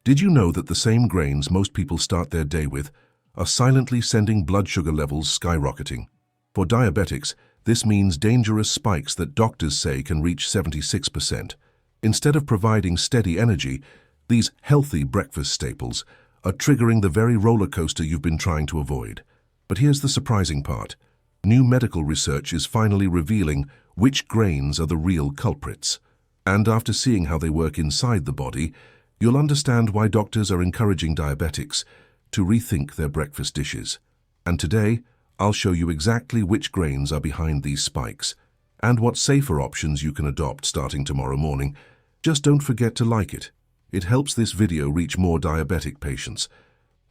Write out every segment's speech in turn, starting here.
Did you know that the same grains most people start their day with are silently sending blood sugar levels skyrocketing? For diabetics, this means dangerous spikes that doctors say can reach 76%. Instead of providing steady energy, these healthy breakfast staples are triggering the very roller coaster you've been trying to avoid. But here's the surprising part. New medical research is finally revealing which grains are the real culprits. And after seeing how they work inside the body, you'll understand why doctors are encouraging diabetics to rethink their breakfast dishes. And today, I'll show you exactly which grains are behind these spikes and what safer options you can adopt starting tomorrow morning. Just don't forget to like it. It helps this video reach more diabetic patients.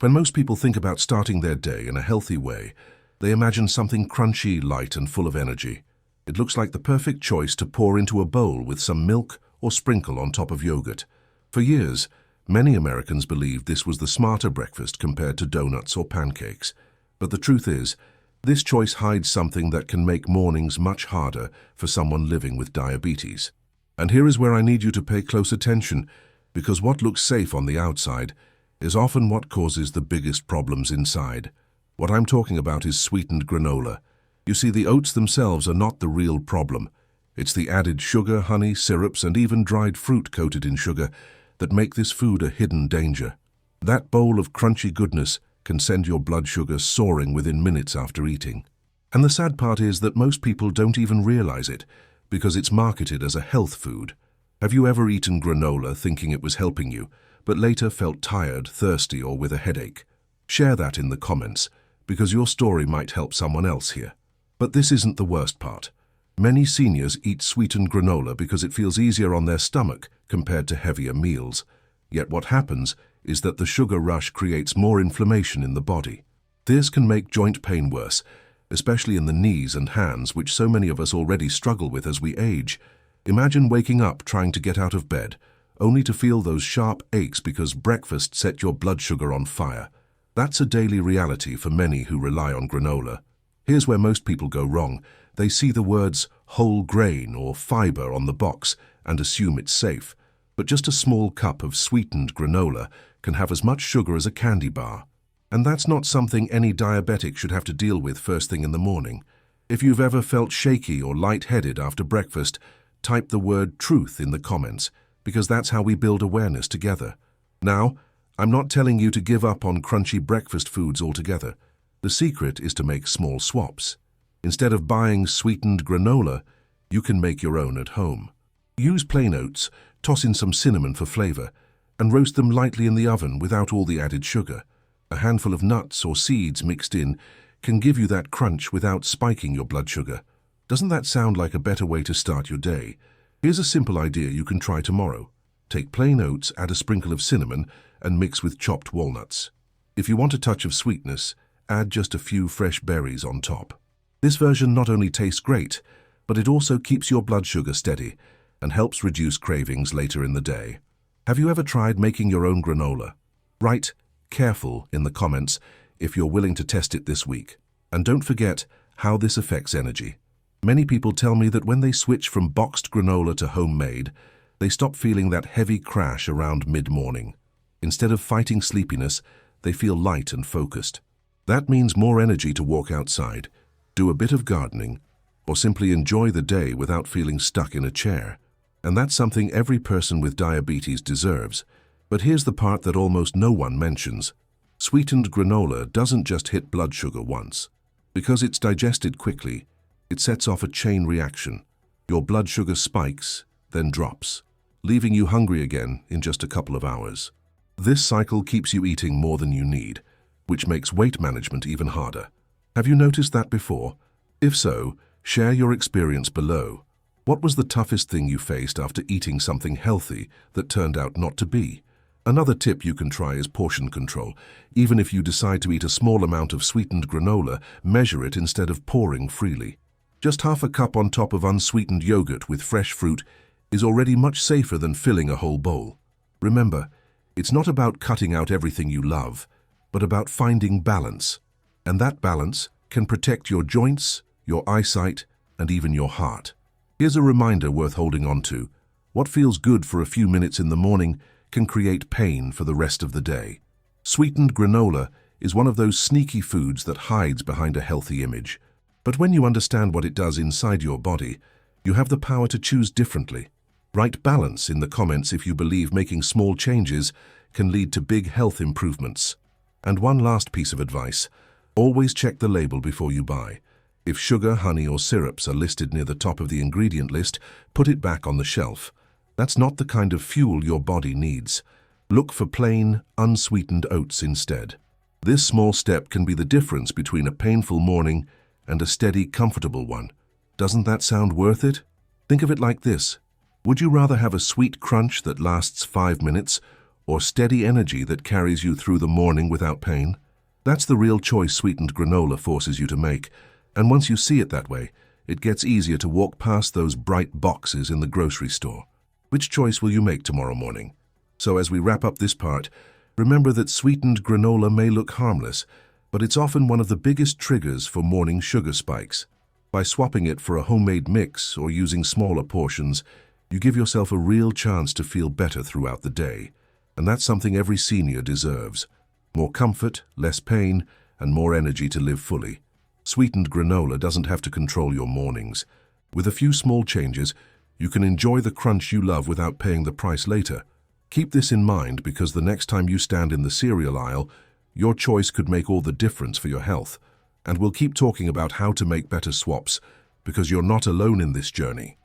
When most people think about starting their day in a healthy way, they imagine something crunchy, light, and full of energy. It looks like the perfect choice to pour into a bowl with some milk or sprinkle on top of yogurt. For years, many Americans believed this was the smarter breakfast compared to donuts or pancakes. But the truth is, this choice hides something that can make mornings much harder for someone living with diabetes. And here is where I need you to pay close attention, because what looks safe on the outside is often what causes the biggest problems inside. What I'm talking about is sweetened granola. You see, the oats themselves are not the real problem. It's the added sugar, honey, syrups, and even dried fruit coated in sugar that make this food a hidden danger. That bowl of crunchy goodness can send your blood sugar soaring within minutes after eating. And the sad part is that most people don't even realize it because it's marketed as a health food. Have you ever eaten granola thinking it was helping you, but later felt tired, thirsty, or with a headache? Share that in the comments, because your story might help someone else here. But this isn't the worst part. Many seniors eat sweetened granola because it feels easier on their stomach compared to heavier meals. Yet what happens is that the sugar rush creates more inflammation in the body. This can make joint pain worse, especially in the knees and hands, which so many of us already struggle with as we age. Imagine waking up trying to get out of bed, only to feel those sharp aches because breakfast set your blood sugar on fire. That's a daily reality for many who rely on granola. Here's where most people go wrong. They see the words whole grain or fiber on the box and assume it's safe. But just a small cup of sweetened granola can have as much sugar as a candy bar. And that's not something any diabetic should have to deal with first thing in the morning. If you've ever felt shaky or lightheaded after breakfast, type the word truth in the comments, because that's how we build awareness together. Now, I'm not telling you to give up on crunchy breakfast foods altogether. The secret is to make small swaps. Instead of buying sweetened granola, you can make your own at home. Use plain oats, toss in some cinnamon for flavor, and roast them lightly in the oven without all the added sugar. A handful of nuts or seeds mixed in can give you that crunch without spiking your blood sugar. Doesn't that sound like a better way to start your day? Here's a simple idea you can try tomorrow. Take plain oats, add a sprinkle of cinnamon, and mix with chopped walnuts. If you want a touch of sweetness, add just a few fresh berries on top. This version not only tastes great, but it also keeps your blood sugar steady and helps reduce cravings later in the day. Have you ever tried making your own granola? Write "careful" in the comments if you're willing to test it this week. And don't forget how this affects energy. Many people tell me that when they switch from boxed granola to homemade, they stop feeling that heavy crash around mid-morning. Instead of fighting sleepiness, they feel light and focused. That means more energy to walk outside, do a bit of gardening, or simply enjoy the day without feeling stuck in a chair. And that's something every person with diabetes deserves. But here's the part that almost no one mentions. Sweetened granola doesn't just hit blood sugar once. Because it's digested quickly, it sets off a chain reaction. Your blood sugar spikes, then drops, leaving you hungry again in just a couple of hours. This cycle keeps you eating more than you need, which makes weight management even harder. Have you noticed that before? If so, share your experience below. What was the toughest thing you faced after eating something healthy that turned out not to be? Another tip you can try is portion control. Even if you decide to eat a small amount of sweetened granola, measure it instead of pouring freely. Just half a cup on top of unsweetened yogurt with fresh fruit is already much safer than filling a whole bowl. Remember, it's not about cutting out everything you love, but about finding balance. And that balance can protect your joints, your eyesight, and even your heart. Here's a reminder worth holding on to. What feels good for a few minutes in the morning can create pain for the rest of the day. Sweetened granola is one of those sneaky foods that hides behind a healthy image. But when you understand what it does inside your body, you have the power to choose differently. Write balance in the comments if you believe making small changes can lead to big health improvements. And one last piece of advice: always check the label before you buy. If sugar, honey, or syrups are listed near the top of the ingredient list, put it back on the shelf. That's not the kind of fuel your body needs. Look for plain, unsweetened oats instead. This small step can be the difference between a painful morning and a steady, comfortable one. Doesn't that sound worth it? Think of it like this. Would you rather have a sweet crunch that lasts 5 minutes or steady energy that carries you through the morning without pain? That's the real choice sweetened granola forces you to make. And once you see it that way, it gets easier to walk past those bright boxes in the grocery store. Which choice will you make tomorrow morning? So as we wrap up this part, remember that sweetened granola may look harmless, but it's often one of the biggest triggers for morning sugar spikes. By swapping it for a homemade mix or using smaller portions, you give yourself a real chance to feel better throughout the day. And that's something every senior deserves. More comfort, less pain, and more energy to live fully. Sweetened granola doesn't have to control your mornings. With a few small changes, you can enjoy the crunch you love without paying the price later. Keep this in mind because the next time you stand in the cereal aisle, your choice could make all the difference for your health. And we'll keep talking about how to make better swaps because you're not alone in this journey.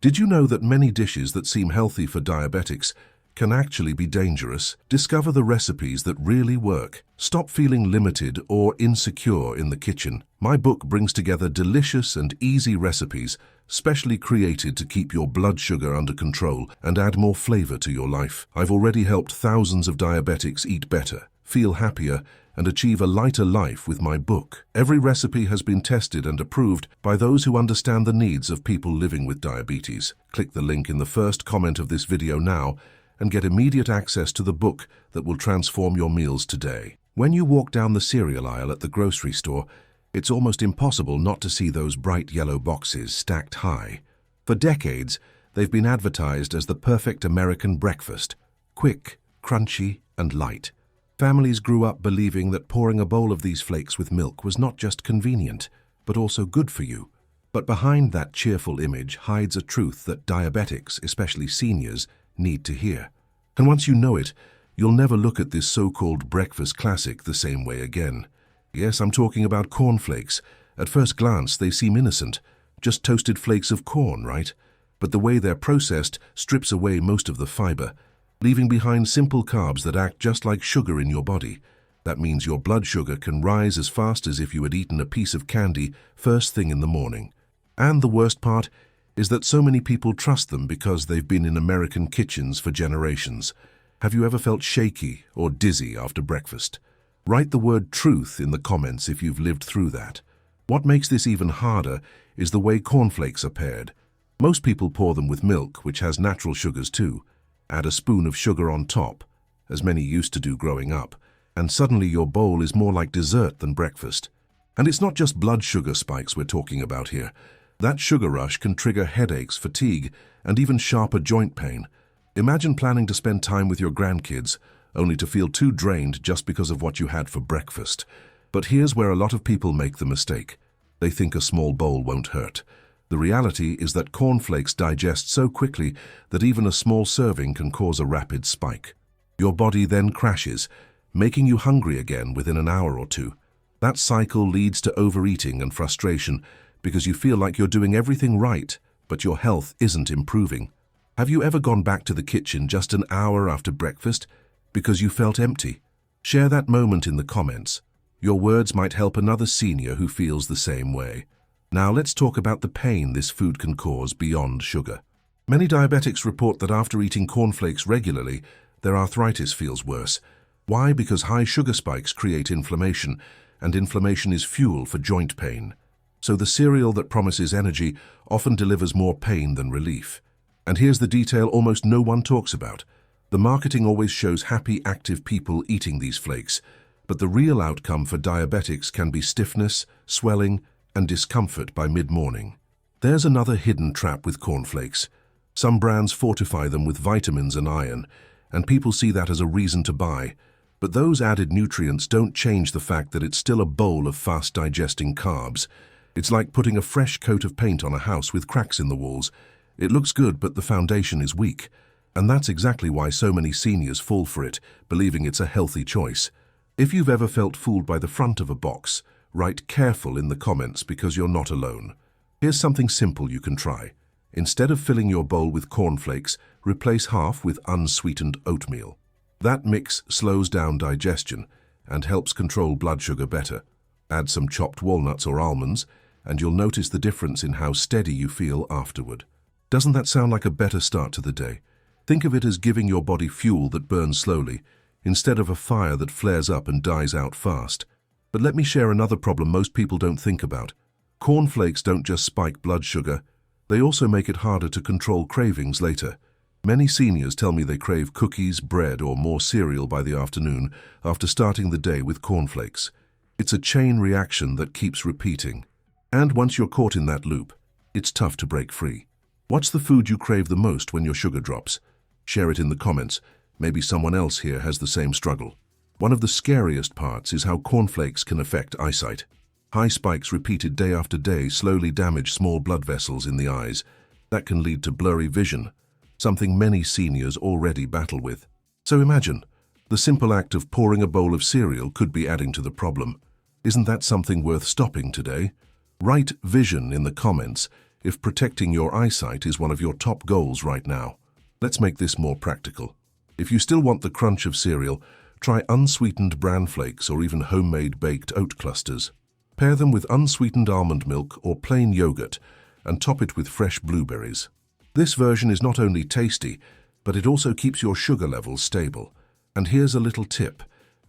Did you know that many dishes that seem healthy for diabetics can actually be dangerous? Discover the recipes that really work. Stop feeling limited or insecure in the kitchen. My book brings together delicious and easy recipes, specially created to keep your blood sugar under control and add more flavor to your life. I've already helped thousands of diabetics eat better, feel happier, and achieve a lighter life with my book. Every recipe has been tested and approved by those who understand the needs of people living with diabetes. Click the link in the first comment of this video now and get immediate access to the book that will transform your meals today. When you walk down the cereal aisle at the grocery store, it's almost impossible not to see those bright yellow boxes stacked high. For decades, they've been advertised as the perfect American breakfast: quick, crunchy, and light. Families grew up believing that pouring a bowl of these flakes with milk was not just convenient, but also good for you. But behind that cheerful image hides a truth that diabetics, especially seniors, need to hear. And once you know it, you'll never look at this so-called breakfast classic the same way again. Yes, I'm talking about cornflakes. At first glance, they seem innocent. Just toasted flakes of corn, right? But the way they're processed strips away most of the fiber, leaving behind simple carbs that act just like sugar in your body. That means your blood sugar can rise as fast as if you had eaten a piece of candy first thing in the morning. And the worst part is that so many people trust them because they've been in American kitchens for generations. Have you ever felt shaky or dizzy after breakfast? Write the word truth in the comments if you've lived through that. What makes this even harder is the way cornflakes are paired. Most people pour them with milk, which has natural sugars too. Add a spoon of sugar on top, as many used to do growing up, and suddenly your bowl is more like dessert than breakfast. And it's not just blood sugar spikes we're talking about here. That sugar rush can trigger headaches, fatigue, and even sharper joint pain. Imagine planning to spend time with your grandkids, only to feel too drained just because of what you had for breakfast. But here's where a lot of people make the mistake. They think a small bowl won't hurt. The reality is that cornflakes digest so quickly that even a small serving can cause a rapid spike. Your body then crashes, making you hungry again within an hour or two. That cycle leads to overeating and frustration because you feel like you're doing everything right, but your health isn't improving. Have you ever gone back to the kitchen just an hour after breakfast because you felt empty? Share that moment in the comments. Your words might help another senior who feels the same way. Now let's talk about the pain this food can cause beyond sugar. Many diabetics report that after eating cornflakes regularly, their arthritis feels worse. Why? Because high sugar spikes create inflammation, and inflammation is fuel for joint pain. So the cereal that promises energy often delivers more pain than relief. And here's the detail almost no one talks about. The marketing always shows happy, active people eating these flakes, but the real outcome for diabetics can be stiffness, swelling, and discomfort by mid-morning. There's another hidden trap with cornflakes. Some brands fortify them with vitamins and iron, and people see that as a reason to buy. But those added nutrients don't change the fact that it's still a bowl of fast-digesting carbs. It's like putting a fresh coat of paint on a house with cracks in the walls. It looks good, but the foundation is weak. And that's exactly why so many seniors fall for it, believing it's a healthy choice. If you've ever felt fooled by the front of a box, write "careful" in the comments because you're not alone. Here's something simple you can try. Instead of filling your bowl with cornflakes, replace half with unsweetened oatmeal. That mix slows down digestion and helps control blood sugar better. Add some chopped walnuts or almonds, and you'll notice the difference in how steady you feel afterward. Doesn't that sound like a better start to the day? Think of it as giving your body fuel that burns slowly, instead of a fire that flares up and dies out fast. But let me share another problem most people don't think about. Cornflakes don't just spike blood sugar, they also make it harder to control cravings later. Many seniors tell me they crave cookies, bread, or more cereal by the afternoon after starting the day with cornflakes. It's a chain reaction that keeps repeating. And once you're caught in that loop, it's tough to break free. What's the food you crave the most when your sugar drops? Share it in the comments. Maybe someone else here has the same struggle. One of the scariest parts is how cornflakes can affect eyesight. High spikes repeated day after day slowly damage small blood vessels in the eyes. That can lead to blurry vision, something many seniors already battle with. So imagine, the simple act of pouring a bowl of cereal could be adding to the problem. Isn't that something worth stopping today? Write "vision" in the comments if protecting your eyesight is one of your top goals right now. Let's make this more practical. If you still want the crunch of cereal, try unsweetened bran flakes or even homemade baked oat clusters. Pair them with unsweetened almond milk or plain yogurt and top it with fresh blueberries. This version is not only tasty, but it also keeps your sugar levels stable. And here's a little tip.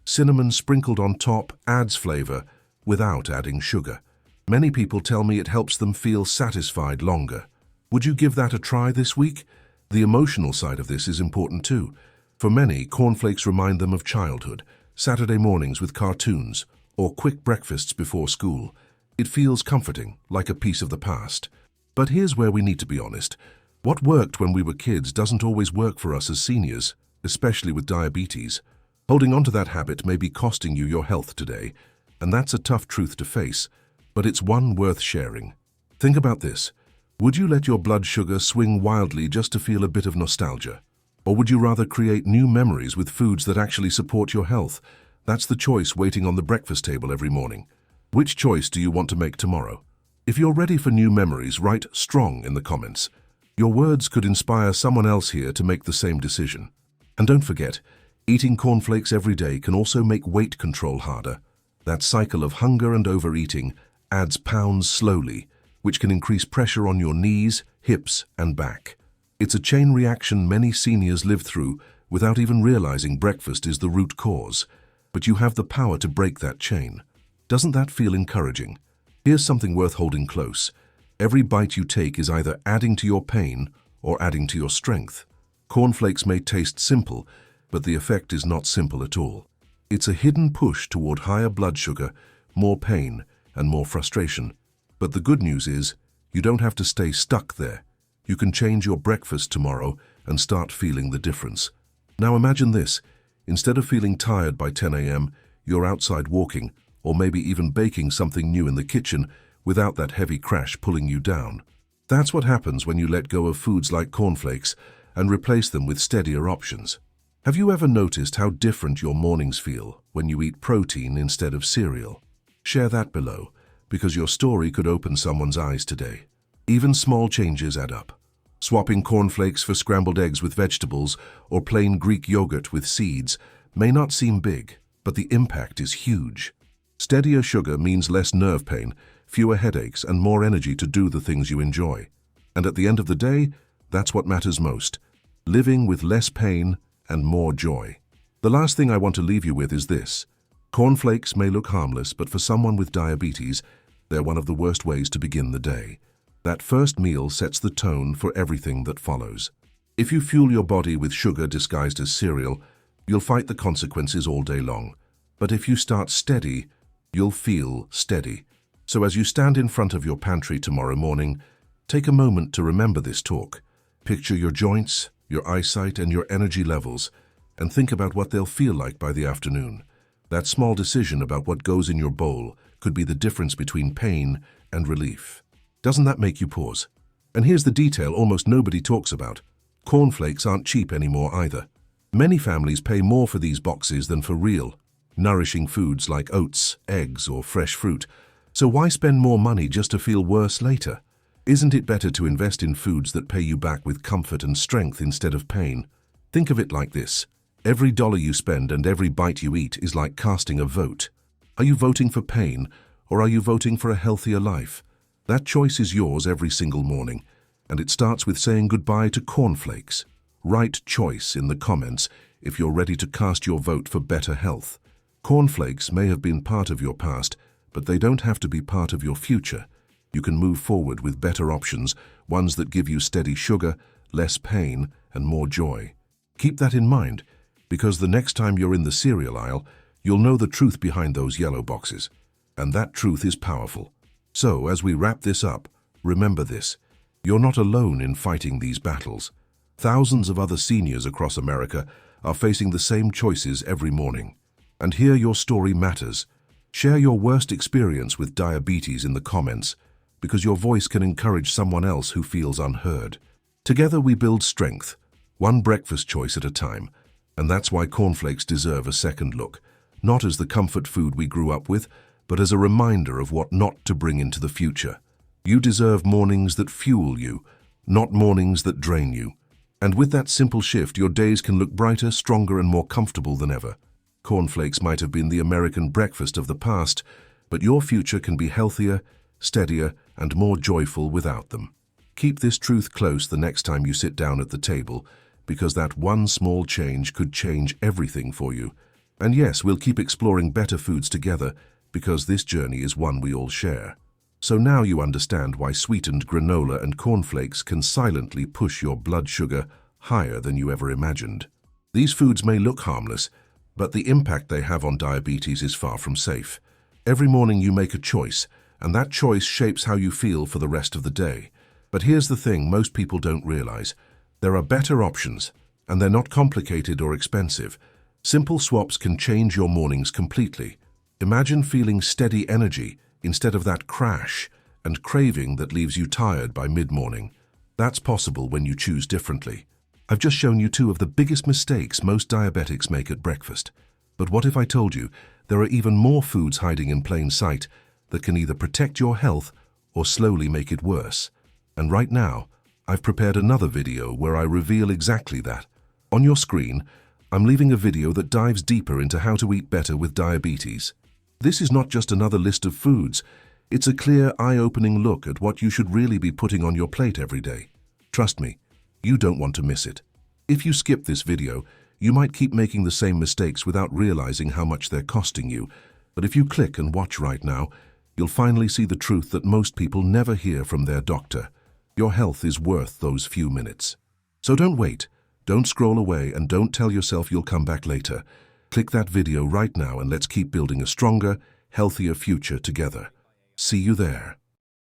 Cinnamon sprinkled on top adds flavor without adding sugar. Many people tell me it helps them feel satisfied longer. Would you give that a try this week? The emotional side of this is important too. For many, cornflakes remind them of childhood, Saturday mornings with cartoons, or quick breakfasts before school. It feels comforting, like a piece of the past. But here's where we need to be honest. What worked when we were kids doesn't always work for us as seniors, especially with diabetes. Holding on to that habit may be costing you your health today, and that's a tough truth to face, but it's one worth sharing. Think about this. Would you let your blood sugar swing wildly just to feel a bit of nostalgia? Or would you rather create new memories with foods that actually support your health? That's the choice waiting on the breakfast table every morning. Which choice do you want to make tomorrow? If you're ready for new memories, write "strong" in the comments. Your words could inspire someone else here to make the same decision. And don't forget, eating cornflakes every day can also make weight control harder. That cycle of hunger and overeating adds pounds slowly, which can increase pressure on your knees, hips, and back. It's a chain reaction many seniors live through without even realizing breakfast is the root cause. But you have the power to break that chain. Doesn't that feel encouraging? Here's something worth holding close. Every bite you take is either adding to your pain or adding to your strength. Cornflakes may taste simple, but the effect is not simple at all. It's a hidden push toward higher blood sugar, more pain, and more frustration. But the good news is, you don't have to stay stuck there. You can change your breakfast tomorrow and start feeling the difference. Now imagine this. Instead of feeling tired by 10 a.m., you're outside walking, or maybe even baking something new in the kitchen without that heavy crash pulling you down. That's what happens when you let go of foods like cornflakes and replace them with steadier options. Have you ever noticed how different your mornings feel when you eat protein instead of cereal? Share that below, because your story could open someone's eyes today. Even small changes add up. Swapping cornflakes for scrambled eggs with vegetables or plain Greek yogurt with seeds may not seem big, but the impact is huge. Steadier sugar means less nerve pain, fewer headaches, and more energy to do the things you enjoy. And at the end of the day, that's what matters most. Living with less pain and more joy. The last thing I want to leave you with is this. Cornflakes may look harmless, but for someone with diabetes, they're one of the worst ways to begin the day. That first meal sets the tone for everything that follows. If you fuel your body with sugar disguised as cereal, you'll fight the consequences all day long. But if you start steady, you'll feel steady. So as you stand in front of your pantry tomorrow morning, take a moment to remember this talk. Picture your joints, your eyesight, and your energy levels, and think about what they'll feel like by the afternoon. That small decision about what goes in your bowl could be the difference between pain and relief. Doesn't that make you pause? And here's the detail almost nobody talks about. Cornflakes aren't cheap anymore either. Many families pay more for these boxes than for real, nourishing foods like oats, eggs, or fresh fruit. So why spend more money just to feel worse later? Isn't it better to invest in foods that pay you back with comfort and strength instead of pain? Think of it like this. Every dollar you spend and every bite you eat is like casting a vote. Are you voting for pain, or are you voting for a healthier life? That choice is yours every single morning, and it starts with saying goodbye to cornflakes. Write choice in the comments if you're ready to cast your vote for better health. Cornflakes may have been part of your past, but they don't have to be part of your future. You can move forward with better options, ones that give you steady sugar, less pain, and more joy. Keep that in mind, because the next time you're in the cereal aisle, you'll know the truth behind those yellow boxes. And that truth is powerful. So, as we wrap this up, remember this. You're not alone in fighting these battles. Thousands of other seniors across America are facing the same choices every morning. And here your story matters. Share your worst experience with diabetes in the comments, because your voice can encourage someone else who feels unheard. Together we build strength, one breakfast choice at a time. And that's why cornflakes deserve a second look, not as the comfort food we grew up with, but as a reminder of what not to bring into the future. You deserve mornings that fuel you, not mornings that drain you. And with that simple shift, your days can look brighter, stronger, and more comfortable than ever. Cornflakes might have been the American breakfast of the past, but your future can be healthier, steadier, and more joyful without them. Keep this truth close the next time you sit down at the table, because that one small change could change everything for you. And yes, we'll keep exploring better foods together, because this journey is one we all share. So now you understand why sweetened granola and cornflakes can silently push your blood sugar higher than you ever imagined. These foods may look harmless, but the impact they have on diabetes is far from safe. Every morning you make a choice, and that choice shapes how you feel for the rest of the day. But here's the thing most people don't realize. There are better options, and they're not complicated or expensive. Simple swaps can change your mornings completely. Imagine feeling steady energy instead of that crash and craving that leaves you tired by mid-morning. That's possible when you choose differently. I've just shown you two of the biggest mistakes most diabetics make at breakfast. But what if I told you there are even more foods hiding in plain sight that can either protect your health or slowly make it worse? And right now, I've prepared another video where I reveal exactly that. On your screen, I'm leaving a video that dives deeper into how to eat better with diabetes. This is not just another list of foods. It's a clear, eye-opening look at what you should really be putting on your plate every day. Trust me, you don't want to miss it. If you skip this video, you might keep making the same mistakes without realizing how much they're costing you. But if you click and watch right now, you'll finally see the truth that most people never hear from their doctor. Your health is worth those few minutes. So don't wait, don't scroll away, and don't tell yourself you'll come back later. Click that video right now and let's keep building a stronger, healthier future together. See you there.